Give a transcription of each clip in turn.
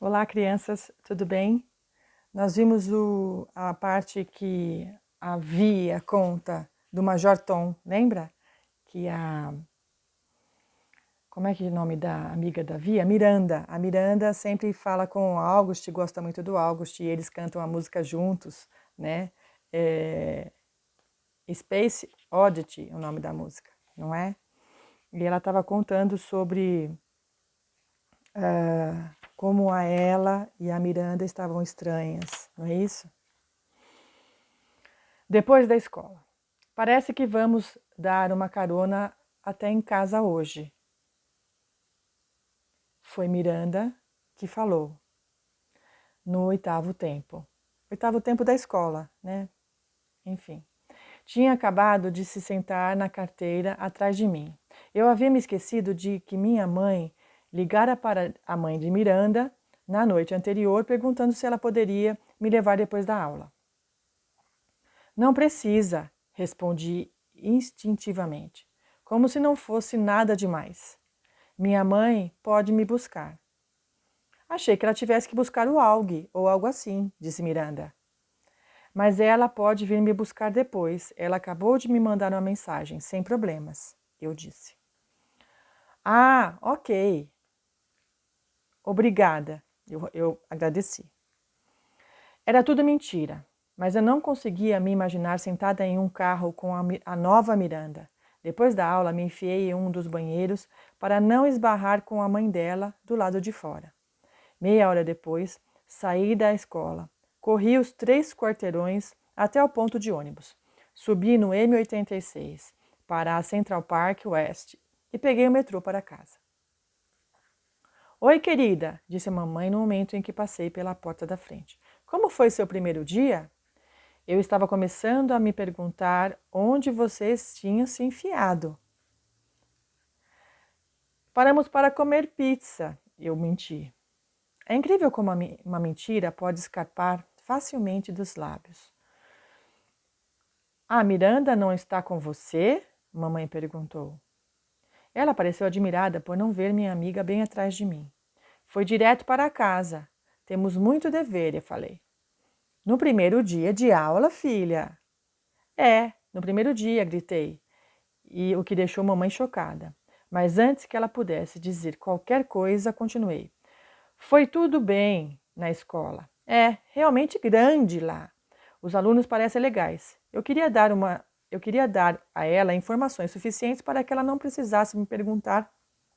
Olá, crianças, tudo bem? Nós vimos a parte que a Via conta do Major Tom, lembra? Que como é que é o nome da amiga da Via? Miranda. A Miranda sempre fala com o August, gosta muito do August, e eles cantam a música juntos, né? Space Oddity é o nome da música, não é? E ela estava contando sobre como a ela e a Miranda estavam estranhas, não é isso? Depois da escola. Parece que vamos dar uma carona até em casa hoje. Foi Miranda que falou, no oitavo tempo. Oitavo tempo da escola, né? Enfim. Tinha acabado de se sentar na carteira atrás de mim. Eu havia me esquecido de que minha mãe ligara para a mãe de Miranda na noite anterior, perguntando se ela poderia me levar depois da aula. Não precisa, respondi instintivamente, como se não fosse nada demais. Minha mãe pode me buscar. Achei que ela tivesse que buscar o Aug ou algo assim, disse Miranda. Mas ela pode vir me buscar depois. Ela acabou de me mandar uma mensagem, sem problemas, eu disse. Ah, ok. Obrigada, eu agradeci. Era tudo mentira, mas eu não conseguia me imaginar sentada em um carro com a nova Miranda. Depois da aula, me enfiei em um dos banheiros para não esbarrar com a mãe dela do lado de fora. Meia hora depois, saí da escola. Corri os 3 quarteirões até o ponto de ônibus. Subi no M86 para a Central Park West e peguei o metrô para casa. Oi, querida, disse a mamãe no momento em que passei pela porta da frente. Como foi seu primeiro dia? Eu estava começando a me perguntar onde vocês tinham se enfiado. Paramos para comer pizza, eu menti. É incrível como uma mentira pode escapar facilmente dos lábios. Ah, Miranda não está com você? Mamãe perguntou. Ela pareceu admirada por não ver minha amiga bem atrás de mim. Foi direto para casa. Temos muito dever, eu falei. No primeiro dia de aula, filha. É, no primeiro dia, gritei, e o que deixou mamãe chocada. Mas antes que ela pudesse dizer qualquer coisa, continuei. Foi tudo bem na escola. É realmente grande lá. Os alunos parecem legais. Eu queria dar a ela informações suficientes para que ela não precisasse me perguntar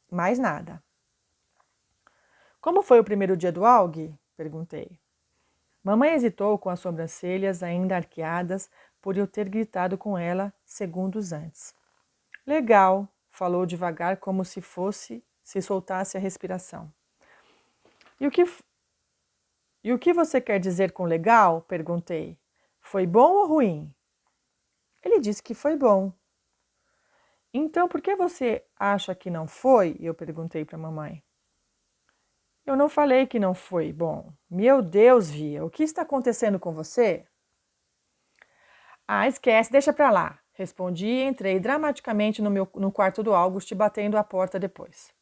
mais nada. Como foi o primeiro dia do AUG? Perguntei. Mamãe hesitou com as sobrancelhas ainda arqueadas por eu ter gritado com ela segundos antes. Legal, falou devagar como se soltasse a respiração. E o que você quer dizer com legal? Perguntei. Foi bom ou ruim? Ele disse que foi bom. Então, por que você acha que não foi? Eu perguntei para a mamãe. Eu não falei que não foi bom. Meu Deus, Via, o que está acontecendo com você? Ah, esquece, deixa para lá. Respondi e entrei dramaticamente no quarto do August, batendo a porta depois.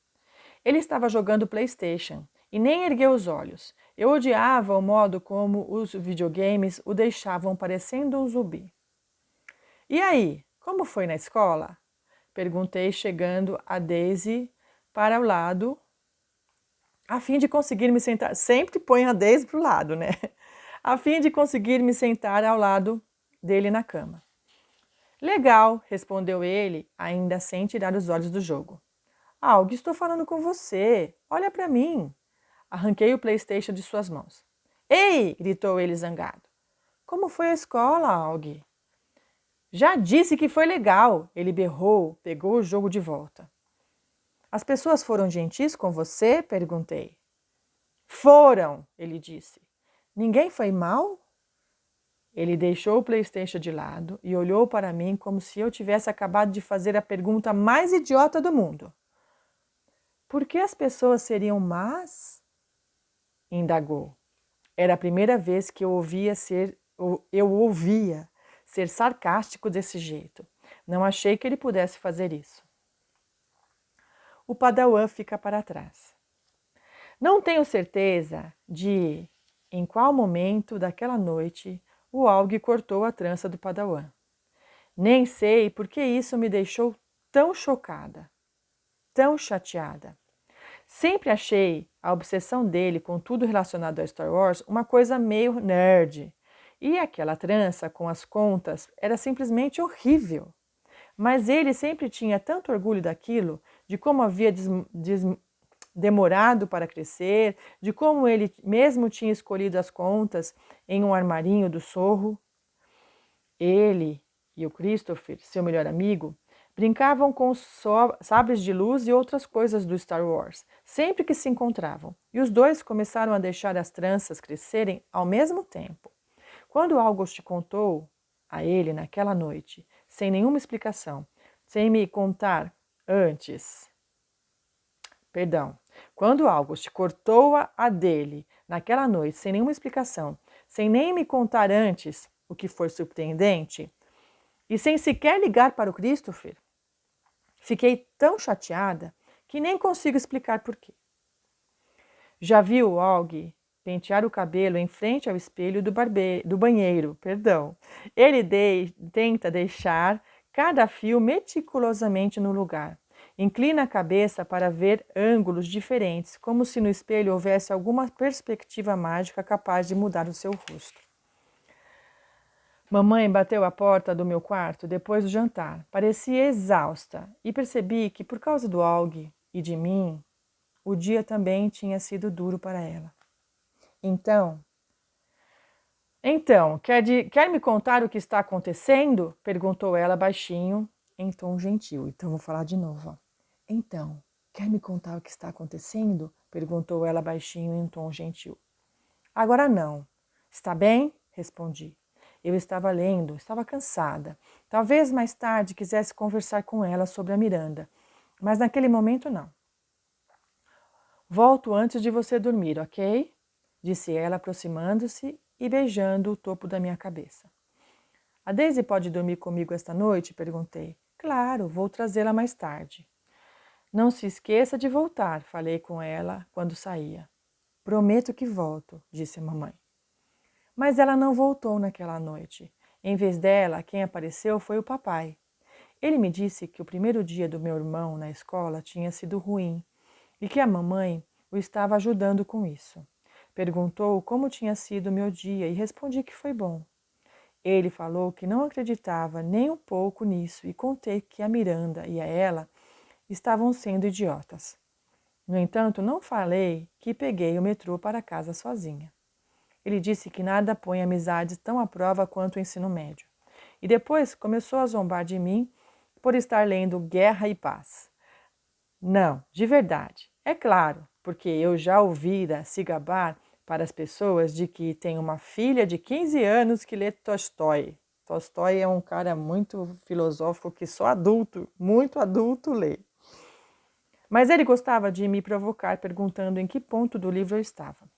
Ele estava jogando PlayStation e nem ergueu os olhos. Eu odiava o modo como os videogames o deixavam parecendo um zumbi. E aí, como foi na escola? Perguntei, chegando a Daisy para o lado, a fim de conseguir me sentar. Sempre põe a Daisy para o lado, né? A fim de conseguir me sentar ao lado dele na cama. Legal, respondeu ele, ainda sem tirar os olhos do jogo. Algo, estou falando com você. Olha para mim. Arranquei o PlayStation de suas mãos. Ei! Gritou ele zangado. Como foi a escola, Aug? Já disse que foi legal. Ele berrou, pegou o jogo de volta. As pessoas foram gentis com você? Perguntei. Foram, ele disse. Ninguém foi mal? Ele deixou o PlayStation de lado e olhou para mim como se eu tivesse acabado de fazer a pergunta mais idiota do mundo. Por que as pessoas seriam más? Indagou. Era a primeira vez que eu ouvia ser sarcástico desse jeito. Não achei que ele pudesse fazer isso. O Padawan fica para trás. Não tenho certeza de em qual momento daquela noite o Aug cortou a trança do Padawan. Nem sei por que isso me deixou tão chocada, tão chateada. Sempre achei a obsessão dele com tudo relacionado a Star Wars uma coisa meio nerd. E aquela trança com as contas era simplesmente horrível. Mas ele sempre tinha tanto orgulho daquilo, de como havia demorado para crescer, de como ele mesmo tinha escolhido as contas em um armarinho do Sorro. Ele e o Christopher, seu melhor amigo, brincavam com sabres de luz e outras coisas do Star Wars, sempre que se encontravam, e os dois começaram a deixar as tranças crescerem ao mesmo tempo. Quando August contou a ele naquela noite, sem nenhuma explicação, sem me contar antes. Perdão. Quando August cortou a dele naquela noite, sem nenhuma explicação, sem nem me contar antes, o que foi surpreendente, e sem sequer ligar para o Christopher, fiquei tão chateada que nem consigo explicar porquê. Já viu o Aug pentear o cabelo em frente ao espelho do banheiro, perdão. Ele tenta deixar cada fio meticulosamente no lugar. Inclina a cabeça para ver ângulos diferentes, como se no espelho houvesse alguma perspectiva mágica capaz de mudar o seu rosto. Mamãe bateu a porta do meu quarto depois do jantar. Parecia exausta e percebi que, por causa do Aug e de mim, o dia também tinha sido duro para ela. Então, quer me contar o que está acontecendo? Perguntou ela baixinho, em tom gentil. Então, vou falar de novo. Ó. Então, quer me contar o que está acontecendo? Perguntou ela baixinho, em tom gentil. Agora não. Está bem? Respondi. Eu estava lendo, estava cansada. Talvez mais tarde quisesse conversar com ela sobre a Miranda, mas naquele momento não. Volto antes de você dormir, ok? Disse ela, aproximando-se e beijando o topo da minha cabeça. A Daisy pode dormir comigo esta noite? Perguntei. Claro, vou trazê-la mais tarde. Não se esqueça de voltar, falei com ela quando saía. Prometo que volto, disse a mamãe. Mas ela não voltou naquela noite. Em vez dela, quem apareceu foi o papai. Ele me disse que o primeiro dia do meu irmão na escola tinha sido ruim e que a mamãe o estava ajudando com isso. Perguntou como tinha sido o meu dia e respondi que foi bom. Ele falou que não acreditava nem um pouco nisso e contei que a Miranda e a ela estavam sendo idiotas. No entanto, não falei que peguei o metrô para casa sozinha. Ele disse que nada põe amizades tão à prova quanto o ensino médio. E depois começou a zombar de mim por estar lendo Guerra e Paz. Não, de verdade. É claro, porque eu já ouvira se gabar para as pessoas de que tem uma filha de 15 anos que lê Tolstói. Tolstói é um cara muito filosófico que só adulto, muito adulto, lê. Mas ele gostava de me provocar perguntando em que ponto do livro eu estava.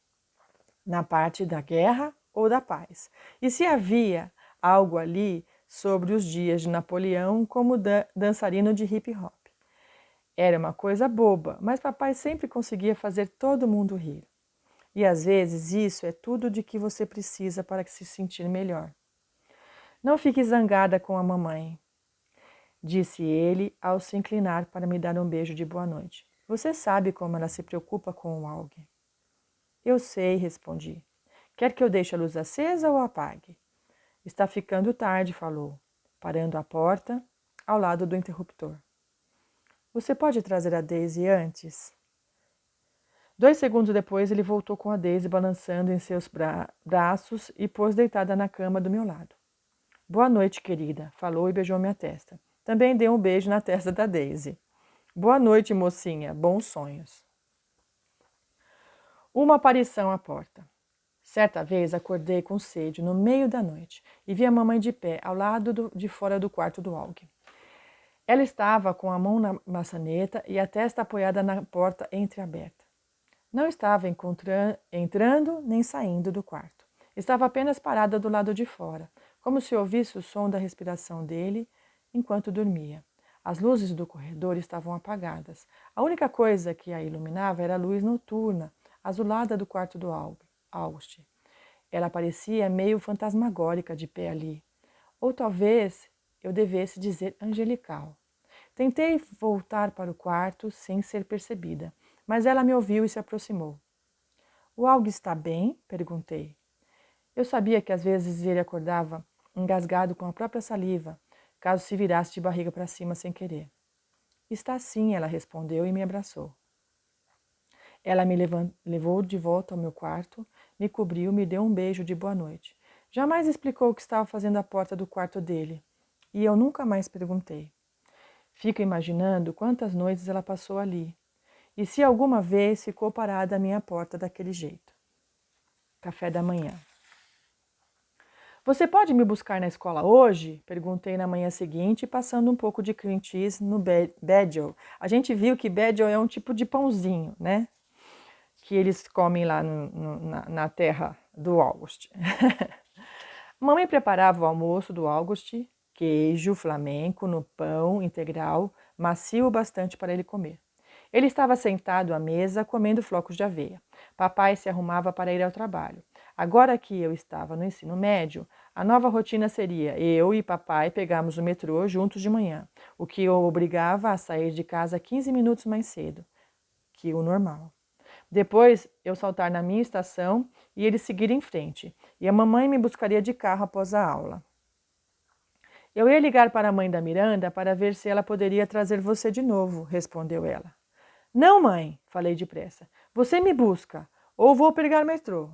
Na parte da guerra ou da paz. E se havia algo ali sobre os dias de Napoleão como dançarino de hip hop. Era uma coisa boba, mas papai sempre conseguia fazer todo mundo rir. E às vezes isso é tudo de que você precisa para se sentir melhor. Não fique zangada com a mamãe, disse ele ao se inclinar para me dar um beijo de boa noite. Você sabe como ela se preocupa com o Aug. Eu sei, respondi. Quer que eu deixe a luz acesa ou apague? Está ficando tarde, falou, parando à porta, ao lado do interruptor. Você pode trazer a Daisy antes? 2 segundos depois, ele voltou com a Daisy balançando em seus braços e pôs deitada na cama do meu lado. Boa noite, querida, falou e beijou minha testa. Também dei um beijo na testa da Daisy. Boa noite, mocinha, bons sonhos. Uma aparição à porta. Certa vez acordei com sede no meio da noite e vi a mamãe de pé ao lado de fora do quarto do Aug. Ela estava com a mão na maçaneta e a testa apoiada na porta entreaberta. Não estava entrando nem saindo do quarto. Estava apenas parada do lado de fora, como se ouvisse o som da respiração dele enquanto dormia. As luzes do corredor estavam apagadas. A única coisa que a iluminava era a luz noturna, azulada do quarto do August. Ela parecia meio fantasmagórica de pé ali. Ou talvez eu devesse dizer angelical. Tentei voltar para o quarto sem ser percebida, mas ela me ouviu e se aproximou. O Aug está bem? Perguntei. Eu sabia que às vezes ele acordava engasgado com a própria saliva, caso se virasse de barriga para cima sem querer. Está sim, ela respondeu e me abraçou. Ela me levou de volta ao meu quarto, me cobriu, me deu um beijo de boa noite. Jamais explicou o que estava fazendo à porta do quarto dele, e eu nunca mais perguntei. Fico imaginando quantas noites ela passou ali, e se alguma vez ficou parada à minha porta daquele jeito. Café da manhã. Você pode me buscar na escola hoje? Perguntei na manhã seguinte, passando um pouco de cream cheese no bagel. A gente viu que bagel é um tipo de pãozinho, né? Que eles comem lá na terra do August. Mamãe preparava o almoço do August, queijo flamenco no pão integral, macio o bastante para ele comer. Ele estava sentado à mesa comendo flocos de aveia. Papai se arrumava para ir ao trabalho. Agora que eu estava no ensino médio, a nova rotina seria eu e papai pegarmos o metrô juntos de manhã, o que o obrigava a sair de casa 15 minutos mais cedo que o normal. Depois eu saltar na minha estação e ele seguir em frente, e a mamãe me buscaria de carro após a aula. Eu ia ligar para a mãe da Miranda para ver se ela poderia trazer você de novo, respondeu ela. Não, mãe, falei depressa. Você me busca, ou vou pegar metrô.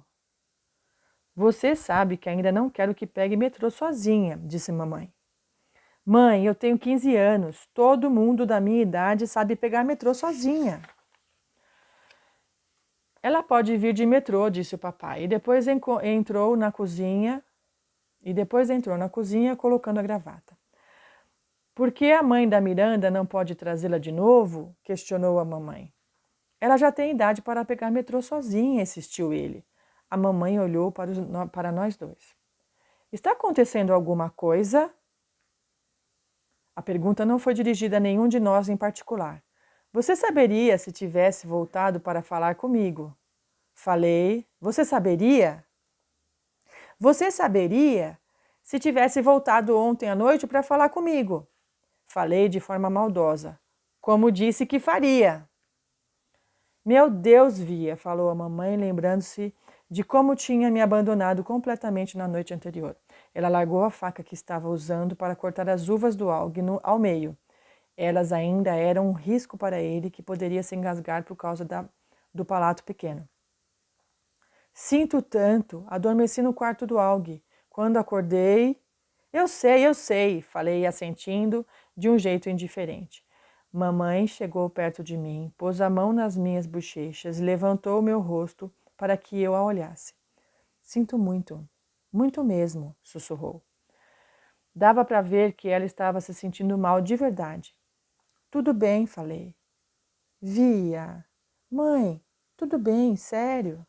Você sabe que ainda não quero que pegue metrô sozinha, disse mamãe. Mãe, eu tenho 15 anos. Todo mundo da minha idade sabe pegar metrô sozinha. Ela pode vir de metrô, disse o papai, e depois entrou na cozinha colocando a gravata. Por que a mãe da Miranda não pode trazê-la de novo? Questionou a mamãe. Ela já tem idade para pegar metrô sozinha, insistiu ele. A mamãe olhou para nós dois. Está acontecendo alguma coisa? A pergunta não foi dirigida a nenhum de nós em particular. Você saberia se tivesse voltado para falar comigo? Falei. Você saberia? Você saberia se tivesse voltado ontem à noite para falar comigo? Falei de forma maldosa. Como disse que faria. Meu Deus, Via, falou a mamãe, lembrando-se de como tinha me abandonado completamente na noite anterior. Ela largou a faca que estava usando para cortar as uvas do algue ao meio. Elas ainda eram um risco para ele, que poderia se engasgar por causa do palato pequeno. Sinto tanto, adormeci no quarto do algue. Quando acordei... Eu sei, falei assentindo de um jeito indiferente. Mamãe chegou perto de mim, pôs a mão nas minhas bochechas e levantou o meu rosto para que eu a olhasse. Sinto muito, muito mesmo, sussurrou. Dava para ver que ela estava se sentindo mal de verdade. Tudo bem, falei. Via. Mãe, tudo bem, sério.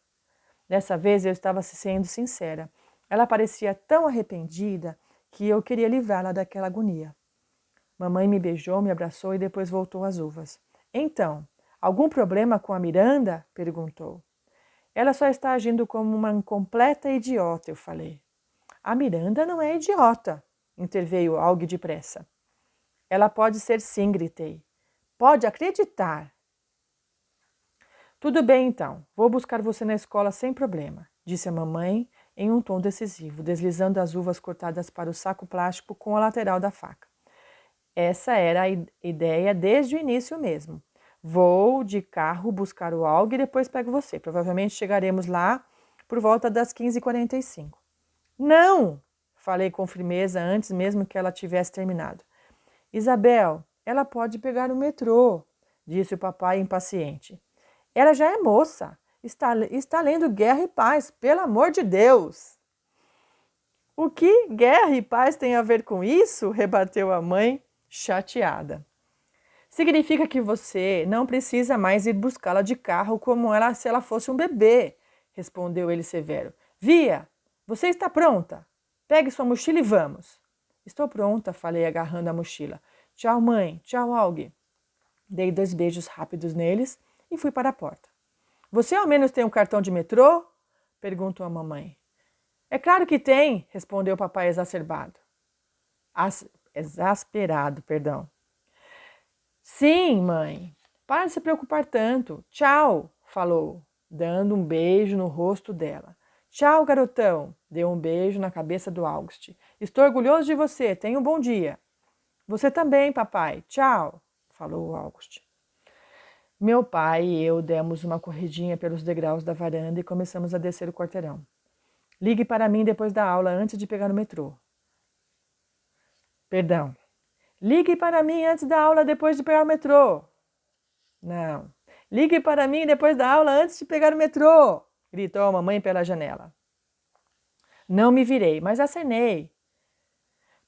Dessa vez eu estava sendo sincera. Ela parecia tão arrependida que eu queria livrá-la daquela agonia. Mamãe me beijou, me abraçou e depois voltou às uvas. Então, algum problema com a Miranda? Perguntou. Ela só está agindo como uma completa idiota, eu falei. A Miranda não é idiota, interveio Aug depressa. Ela pode ser sim, gritei. Pode acreditar. Tudo bem, então. Vou buscar você na escola sem problema, disse a mamãe em um tom decisivo, deslizando as uvas cortadas para o saco plástico com a lateral da faca. Essa era a ideia desde o início mesmo. Vou de carro buscar o Aug e depois pego você. Provavelmente chegaremos lá por volta das 15h45. Não! Falei com firmeza antes mesmo que ela tivesse terminado. Isabel, ela pode pegar o metrô, disse o papai impaciente. Ela já é moça. Está lendo Guerra e Paz, pelo amor de Deus! O que Guerra e Paz tem a ver com isso? Rebateu a mãe, chateada. Significa que você não precisa mais ir buscá-la de carro como se ela fosse um bebê, respondeu ele severo. Via, você está pronta? Pegue sua mochila e vamos. Estou pronta, falei agarrando a mochila. Tchau, mãe. Tchau, Aug. Dei 2 beijos rápidos neles e fui para a porta. Você ao menos tem um cartão de metrô? Perguntou a mamãe. É claro que tem, respondeu o papai exacerbado. Exasperado, perdão. Sim, mãe. Para de se preocupar tanto. Tchau, falou, dando um beijo no rosto dela. Tchau, garotão, deu um beijo na cabeça do August. Estou orgulhoso de você, tenha um bom dia. Você também, papai. Tchau, falou o August. Meu pai e eu demos uma corridinha pelos degraus da varanda e começamos a descer o quarteirão. Ligue para mim depois da aula antes de pegar o metrô. Perdão. Ligue para mim antes da aula depois de pegar o metrô. Não. Ligue para mim depois da aula antes de pegar o metrô, gritou a mamãe pela janela. Não me virei, mas acenei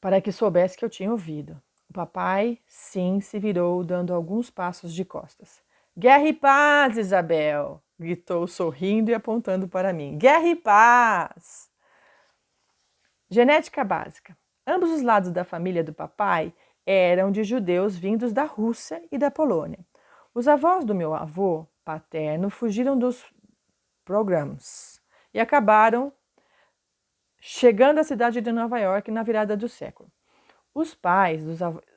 para que soubesse que eu tinha ouvido. O papai, sim, se virou, dando alguns passos de costas. Guerra e paz, Isabel! Gritou sorrindo e apontando para mim. Guerra e paz! Genética básica. Ambos os lados da família do papai eram de judeus vindos da Rússia e da Polônia. Os avós do meu avô paterno fugiram dos pogroms e acabaram chegando à cidade de Nova York na virada do século. Os pais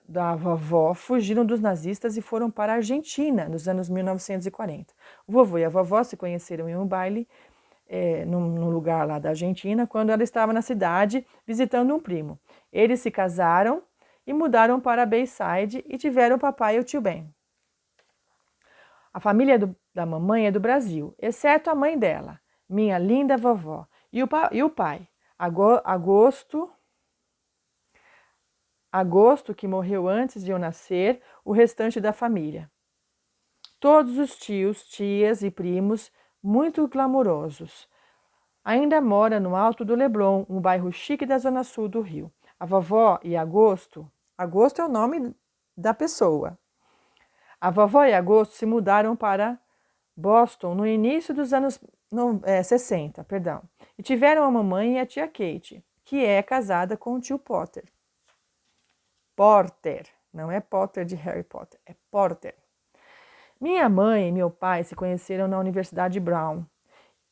da vovó fugiram dos nazistas e foram para a Argentina nos anos 1940. O vovô e a vovó se conheceram em um baile num lugar lá da Argentina, quando ela estava na cidade visitando um primo. Eles se casaram e mudaram para Bayside e tiveram o papai e o tio Ben. A família da mamãe é do Brasil, exceto a mãe dela, minha linda vovó, e o pai, Agosto, que morreu antes de eu nascer, o restante da família. Todos os tios, tias e primos muito glamourosos. Ainda mora no Alto do Leblon, um bairro chique da zona sul do Rio. A vovó e Agosto é o nome da pessoa. A vovó e Agosto se mudaram para Boston no início dos anos 60, e tiveram a mamãe e a tia Kate, que é casada com o tio Potter. Porter, não é Potter de Harry Potter, é Porter. Minha mãe e meu pai se conheceram na Universidade Brown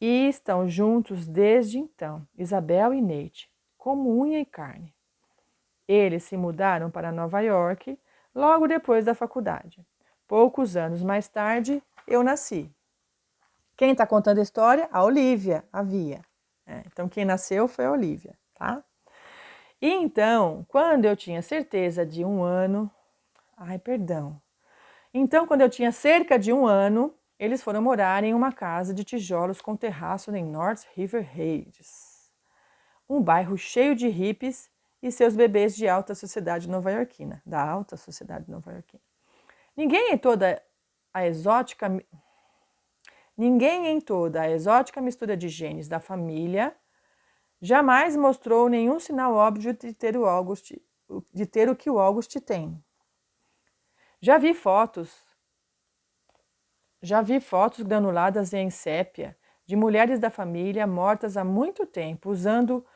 e estão juntos desde então, Isabel e Nate, como unha e carne. Eles se mudaram para Nova York logo depois da faculdade. Poucos anos mais tarde, eu nasci. Quem está contando a história? A Olivia, a Via. Então, quem nasceu foi a Olivia, tá? E então, quando eu tinha certeza de um ano... Então, quando eu tinha cerca de um ano, eles foram morar em uma casa de tijolos com terraço em North River Heights, um bairro cheio de hippies e seus bebês de alta sociedade nova-iorquina, da alta sociedade nova-iorquina. Ninguém em toda a exótica mistura de genes da família jamais mostrou nenhum sinal óbvio de ter o que o August tem. Já vi fotos granuladas em sépia de mulheres da família mortas há muito tempo, usando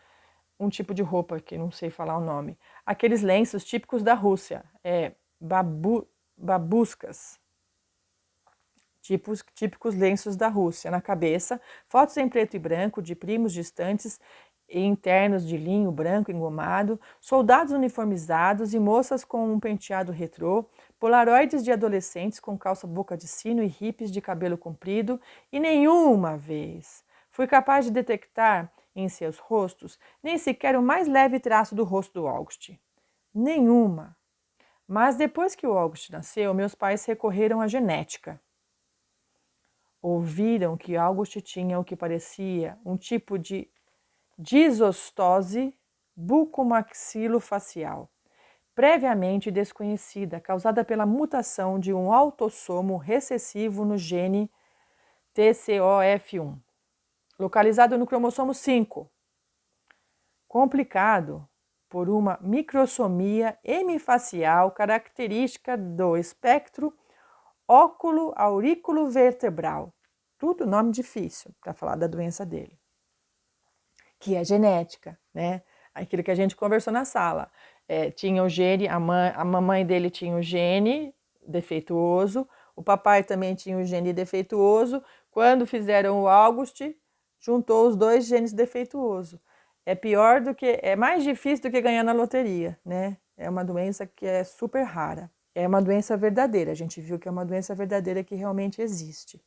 um tipo de roupa que não sei falar o nome. Aqueles lenços típicos da Rússia, babuscas. Típicos lenços da Rússia na cabeça, fotos em preto e branco de primos distantes e internos de linho branco engomado, soldados uniformizados e moças com um penteado retrô, polaroides de adolescentes com calça boca de sino e hippies de cabelo comprido, e nenhuma vez fui capaz de detectar em seus rostos nem sequer o mais leve traço do rosto do August. Nenhuma. Mas depois que o August nasceu, meus pais recorreram à genética. Ouviram que August tinha o que parecia um tipo de disostose bucomaxilofacial, previamente desconhecida, causada pela mutação de um autossomo recessivo no gene TCOF1, localizado no cromossomo 5, complicado por uma microsomia hemifacial característica do espectro óculo-aurículo-vertebral. Tudo nome difícil para falar da doença dele. Que é genética, né? Aquilo que a gente conversou na sala. Tinha o gene, a mamãe dele tinha o gene defeituoso, O papai também tinha o gene defeituoso. Quando fizeram o August, juntou os dois genes defeituosos. É mais difícil do que ganhar na loteria, né? É uma doença que é super rara. É uma doença verdadeira. A gente viu que é uma doença verdadeira que realmente existe,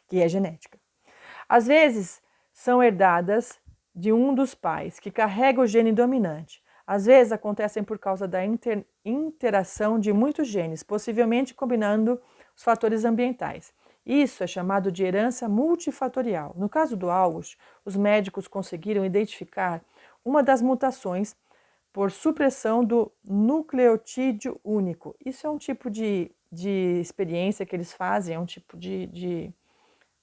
que é genética. Às vezes, são herdadas de um dos pais, que carrega o gene dominante. Às vezes, acontecem por causa da interação de muitos genes, possivelmente combinando os fatores ambientais. Isso é chamado de herança multifatorial. No caso do August, os médicos conseguiram identificar uma das mutações por supressão do nucleotídeo único. Isso é um tipo de experiência que eles fazem, é um tipo de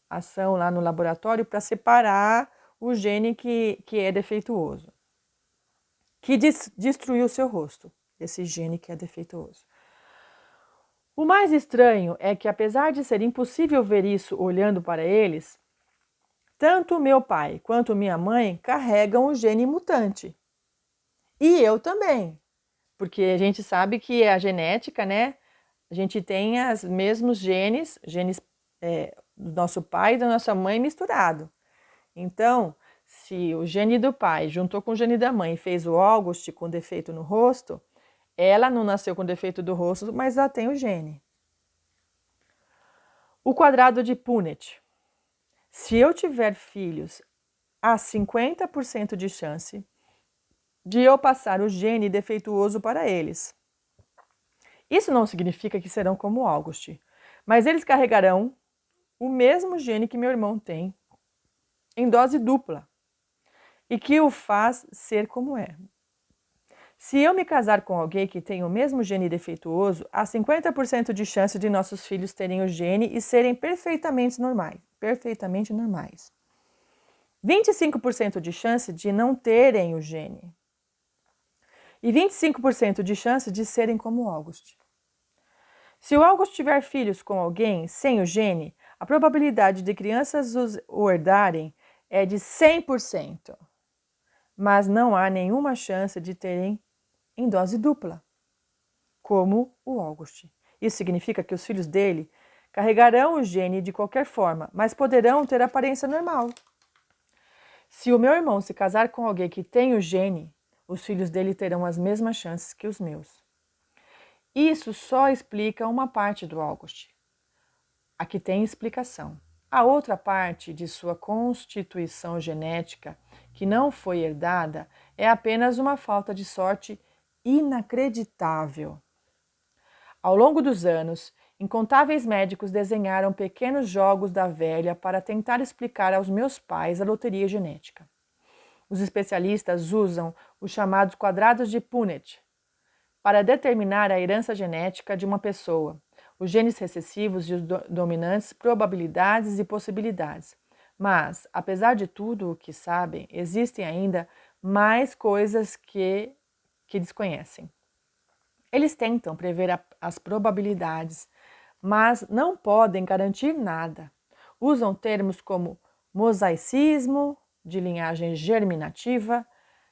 ação lá no laboratório para separar o gene que é defeituoso, que destruiu o seu rosto, esse gene que é defeituoso. O mais estranho é que, apesar de ser impossível ver isso olhando para eles, tanto meu pai quanto minha mãe carregam o gene mutante. E eu também, porque a gente sabe que a genética, né? A gente tem os mesmos genes do nosso pai e da nossa mãe misturado. Então, se o gene do pai juntou com o gene da mãe e fez o August com defeito no rosto, ela não nasceu com defeito do rosto, mas ela tem o gene. O quadrado de Punnett. Se eu tiver filhos, há 50% de chance de eu passar o gene defeituoso para eles. Isso não significa que serão como August, mas eles carregarão o mesmo gene que meu irmão tem, em dose dupla, e que o faz ser como é. Se eu me casar com alguém que tem o mesmo gene defeituoso, há 50% de chance de nossos filhos terem o gene e serem perfeitamente normais. 25% de chance de não terem o gene. E 25% de chance de serem como August. Se o August tiver filhos com alguém sem o gene, a probabilidade de crianças o herdarem é de 100%. Mas não há nenhuma chance de terem em dose dupla, como o August. Isso significa que os filhos dele carregarão o gene de qualquer forma, mas poderão ter aparência normal. Se o meu irmão se casar com alguém que tem o gene, os filhos dele terão as mesmas chances que os meus. Isso só explica uma parte do August. A que tem explicação. A outra parte de sua constituição genética, que não foi herdada, é apenas uma falta de sorte inacreditável. Ao longo dos anos, incontáveis médicos desenharam pequenos jogos da velha para tentar explicar aos meus pais a loteria genética. Os especialistas usam os chamados quadrados de Punnett para determinar a herança genética de uma pessoa, os genes recessivos e os dominantes, probabilidades e possibilidades. Mas, apesar de tudo o que sabem, existem ainda mais coisas que desconhecem. Eles tentam prever as probabilidades, mas não podem garantir nada. Usam termos como mosaicismo, de linhagem germinativa,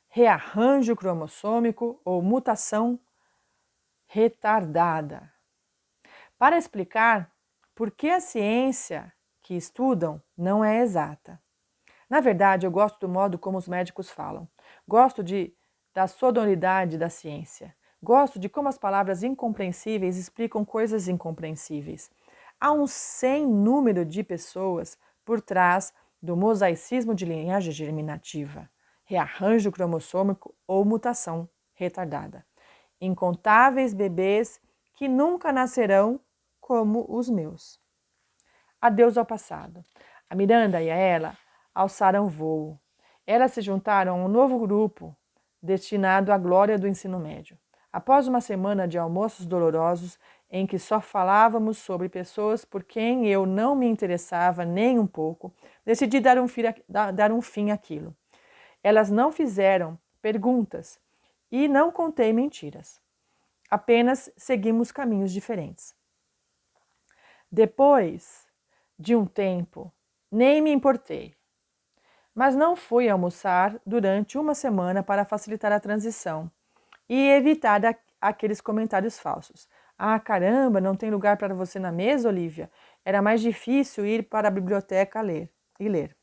rearranjo cromossômico ou mutação retardada, para explicar por que a ciência que estudam não é exata. Na verdade, eu gosto do modo como os médicos falam. Gosto da sonoridade da ciência. Gosto de como as palavras incompreensíveis explicam coisas incompreensíveis. Há um sem número de pessoas por trás do mosaicismo de linhagem germinativa, rearranjo cromossômico ou mutação retardada. Incontáveis bebês que nunca nascerão como os meus. Adeus ao passado. A Miranda e a Ela alçaram voo. Elas se juntaram a um novo grupo destinado à glória do ensino médio. Após uma semana de almoços dolorosos em que só falávamos sobre pessoas por quem eu não me interessava nem um pouco, decidi dar um fim àquilo. Elas não fizeram perguntas e não contei mentiras. Apenas seguimos caminhos diferentes. Depois de um tempo, nem me importei. Mas não fui almoçar durante uma semana para facilitar a transição e evitar aqueles comentários falsos. Ah, caramba, não tem lugar para você na mesa, Olivia? Era mais difícil ir para a biblioteca ler e ler.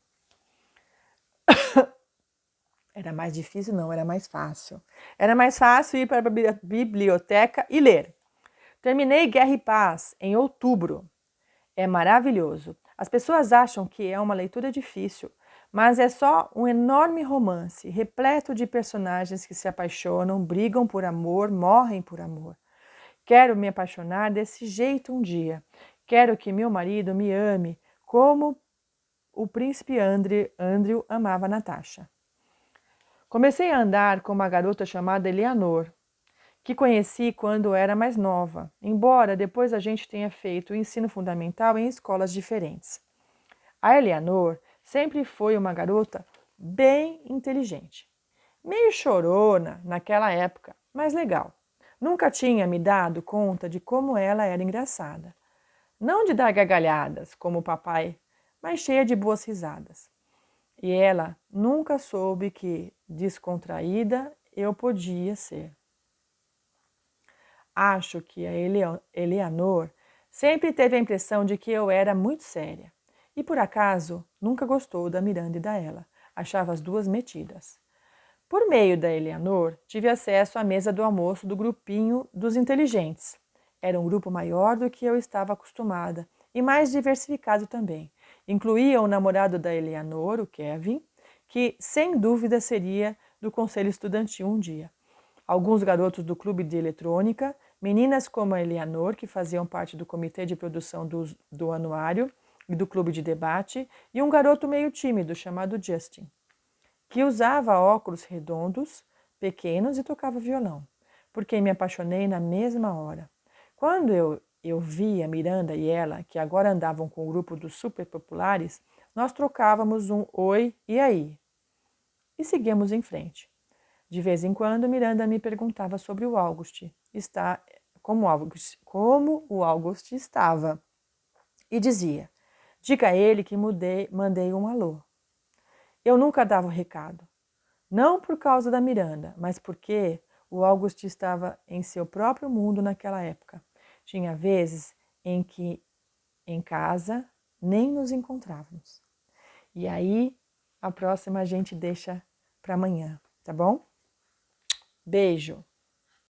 Era mais difícil, não, era mais fácil. Era mais fácil ir para a biblioteca e ler. Terminei Guerra e Paz em outubro. É maravilhoso. As pessoas acham que é uma leitura difícil, mas é só um enorme romance, repleto de personagens que se apaixonam, brigam por amor, morrem por amor. Quero me apaixonar desse jeito um dia. Quero que meu marido me ame como o príncipe Andrew amava Natasha. Comecei a andar com uma garota chamada Eleanor, que conheci quando era mais nova, embora depois a gente tenha feito o ensino fundamental em escolas diferentes. A Eleanor sempre foi uma garota bem inteligente, meio chorona naquela época, mas legal. Nunca tinha me dado conta de como ela era engraçada. Não de dar gargalhadas, como o papai, mas cheia de boas risadas. E ela nunca soube que descontraída eu podia ser. Acho que a Eleanor sempre teve a impressão de que eu era muito séria. E por acaso nunca gostou da Miranda e da Ella. Achava as duas metidas. Por meio da Eleanor, tive acesso à mesa do almoço do grupinho dos inteligentes. Era um grupo maior do que eu estava acostumada e mais diversificado também. Incluía o namorado da Eleanor, o Kevin, que sem dúvida seria do conselho estudantil um dia. Alguns garotos do clube de eletrônica, meninas como a Eleanor, que faziam parte do comitê de produção do anuário e do clube de debate, e um garoto meio tímido chamado Justin, que usava óculos redondos, pequenos e tocava violão, por quem me apaixonei na mesma hora. Quando eu vi a Miranda e ela, que agora andavam com o grupo dos superpopulares, nós trocávamos um oi e aí e seguimos em frente. De vez em quando, Miranda me perguntava sobre o August, como o August estava, e dizia: diga a ele que mandei um alô. Eu nunca dava o recado, não por causa da Miranda, mas porque o August estava em seu próprio mundo naquela época. Tinha vezes em que em casa nem nos encontrávamos. E aí, a próxima a gente deixa para amanhã, tá bom? Beijo!